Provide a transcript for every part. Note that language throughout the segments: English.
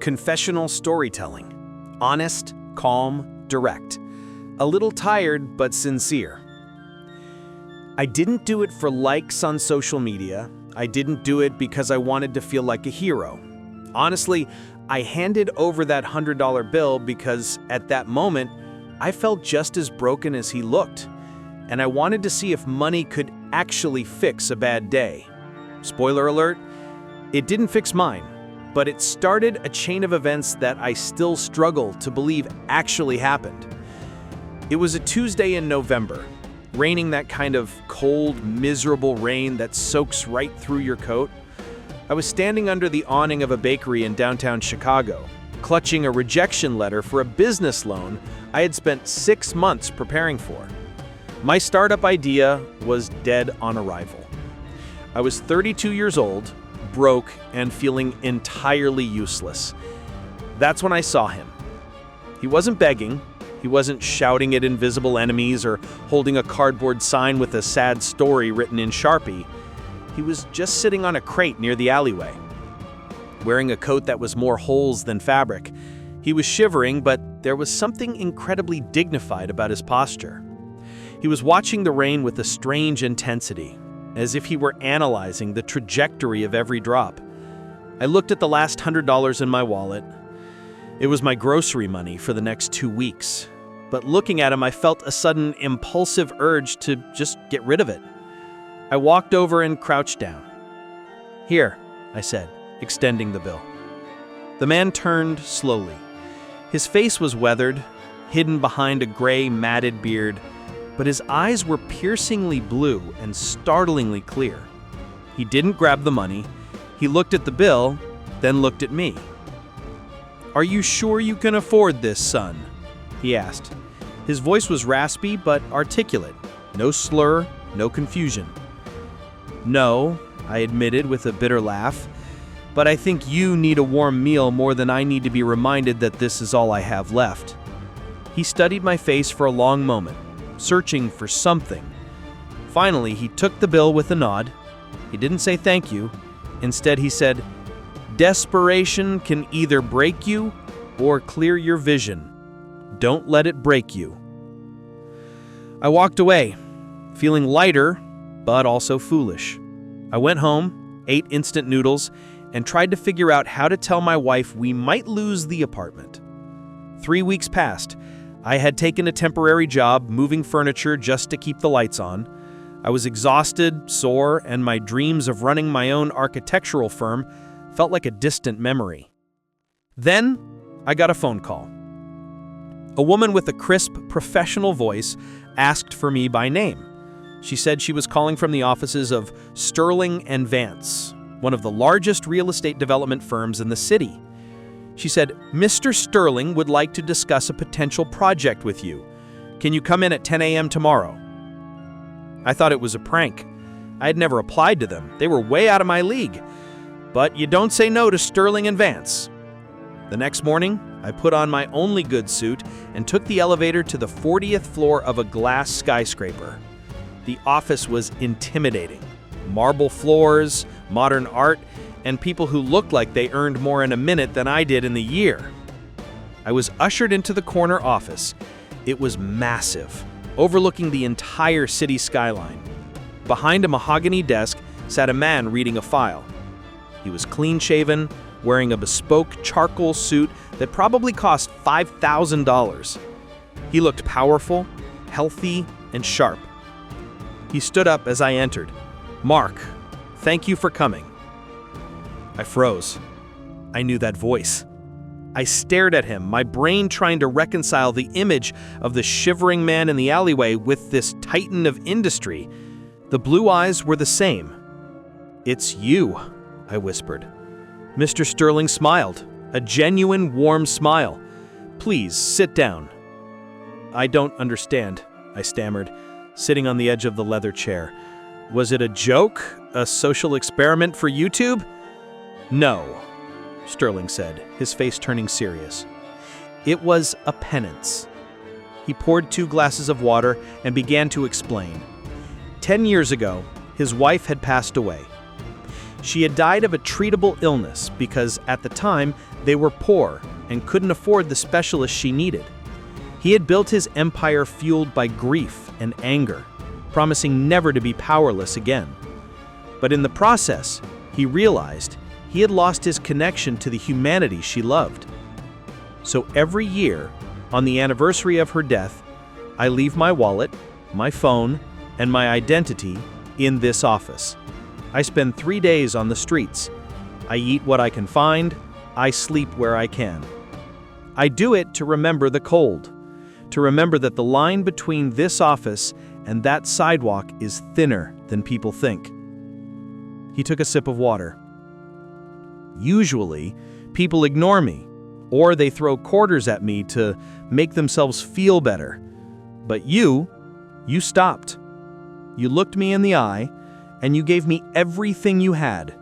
Confessional storytelling. Honest, calm, direct. A little tired, but sincere. I didn't do it for likes on social media. I didn't do it because I wanted to feel like a hero. Honestly, I handed over that $100 bill because at that moment, I felt just as broken as he looked, and I wanted to see if money could actually fix a bad day. Spoiler alert, it didn't fix mine, but it started a chain of events that I still struggle to believe actually happened. It was a Tuesday in November, raining, that kind of cold, miserable rain that soaks right through your coat. I was standing under the awning of a bakery in downtown Chicago, clutching a rejection letter for a business loan I had spent 6 months preparing for. My startup idea was dead on arrival. I was 32 years old, broke, and feeling entirely useless. That's when I saw him. He wasn't begging. He wasn't shouting at invisible enemies or holding a cardboard sign with a sad story written in Sharpie. He was just sitting on a crate near the alleyway, wearing a coat that was more holes than fabric. He was shivering, but there was something incredibly dignified about his posture. He was watching the rain with a strange intensity, as if he were analyzing the trajectory of every drop. I looked at the last $100 in my wallet. It was my grocery money for the next 2 weeks. But looking at him, I felt a sudden impulsive urge to just get rid of it. I walked over and crouched down. "Here," I said, extending the bill. The man turned slowly. His face was weathered, hidden behind a gray, matted beard, but his eyes were piercingly blue and startlingly clear. He didn't grab the money. He looked at the bill, then looked at me. "Are you sure you can afford this, son?" he asked. His voice was raspy but articulate. No slur, no confusion. "No," I admitted with a bitter laugh, "but I think you need a warm meal more than I need to be reminded that this is all I have left." He studied my face for a long moment, searching for something. Finally, he took the bill with a nod. He didn't say thank you. Instead, he said, "Desperation can either break you or clear your vision. Don't let it break you." I walked away, feeling lighter, but also foolish. I went home, ate instant noodles, and tried to figure out how to tell my wife we might lose the apartment. 3 weeks passed. I had taken a temporary job moving furniture just to keep the lights on. I was exhausted, sore, and my dreams of running my own architectural firm felt like a distant memory. Then, I got a phone call. A woman with a crisp, professional voice asked for me by name. She said she was calling from the offices of Sterling and Vance, one of the largest real estate development firms in the city. She said, "Mr. Sterling would like to discuss a potential project with you. Can you come in at 10 a.m. tomorrow?" I thought it was a prank. I had never applied to them. They were way out of my league. But you don't say no to Sterling and Vance. The next morning, I put on my only good suit and took the elevator to the 40th floor of a glass skyscraper. The office was intimidating. Marble floors, modern art, and people who looked like they earned more in a minute than I did in the year. I was ushered into the corner office. It was massive, overlooking the entire city skyline. Behind a mahogany desk sat a man reading a file. He was clean-shaven, wearing a bespoke charcoal suit that probably cost $5,000. He looked powerful, healthy, and sharp. He stood up as I entered. "Mark, thank you for coming." I froze. I knew that voice. I stared at him, my brain trying to reconcile the image of the shivering man in the alleyway with this titan of industry. The blue eyes were the same. "It's you," I whispered. Mr. Sterling smiled, a genuine, warm smile. "Please, sit down." "I don't understand," I stammered, sitting on the edge of the leather chair. "Was it a joke? A social experiment for YouTube?" "No," Sterling said, his face turning serious. "It was a penance." He poured 2 glasses of water and began to explain. 10 years ago, his wife had passed away. She had died of a treatable illness because, at the time, they were poor and couldn't afford the specialist she needed. He had built his empire fueled by grief and anger, promising never to be powerless again. But in the process, he realized he had lost his connection to the humanity she loved. So every year, on the anniversary of her death, I leave my wallet, my phone, and my identity in this office. I spend 3 days on the streets. I eat what I can find. I sleep where I can. I do it to remember the cold, to remember that the line between this office and that sidewalk is thinner than people think. He took a sip of water. Usually, people ignore me, or they throw quarters at me to make themselves feel better. But you stopped. You looked me in the eye, and you gave me everything you had,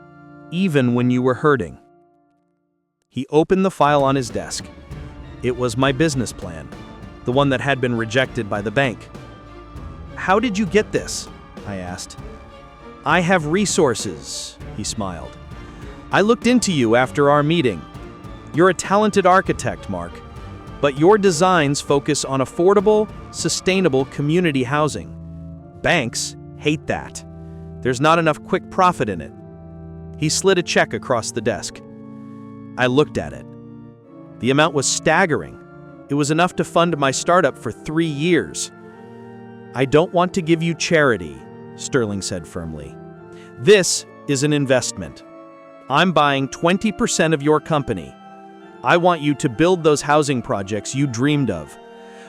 even when you were hurting. He opened the file on his desk. It was my business plan, the one that had been rejected by the bank. "How did you get this?" I asked. "I have resources," he smiled. "I looked into you after our meeting. You're a talented architect, Mark, but your designs focus on affordable, sustainable community housing. Banks hate that. There's not enough quick profit in it." He slid a check across the desk. I looked at it. The amount was staggering. It was enough to fund my startup for 3 years. "I don't want to give you charity," Sterling said firmly. "This is an investment. I'm buying 20% of your company. I want you to build those housing projects you dreamed of.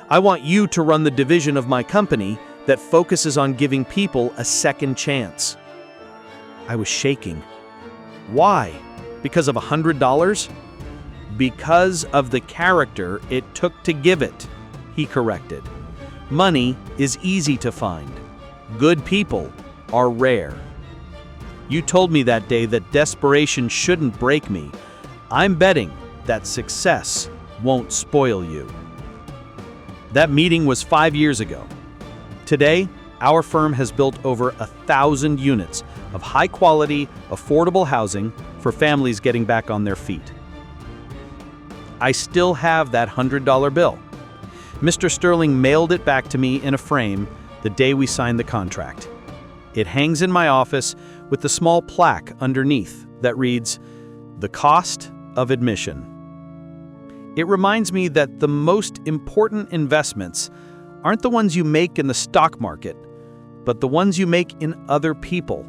I want you to run the division of my company that focuses on giving people a second chance." I was shaking. "Why? Because of $100? "Because of the character it took to give it," he corrected. "Money is easy to find. Good people are rare. You told me that day that desperation shouldn't break me. I'm betting that success won't spoil you." That meeting was 5 years ago. Today, our firm has built over 1,000 units of high-quality, affordable housing for families getting back on their feet. I still have that $100 bill. Mr. Sterling mailed it back to me in a frame the day we signed the contract. It hangs in my office with a small plaque underneath that reads, "The cost of admission." It reminds me that the most important investments aren't the ones you make in the stock market, but the ones you make in other people.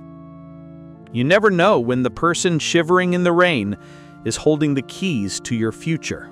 You never know when the person shivering in the rain is holding the keys to your future.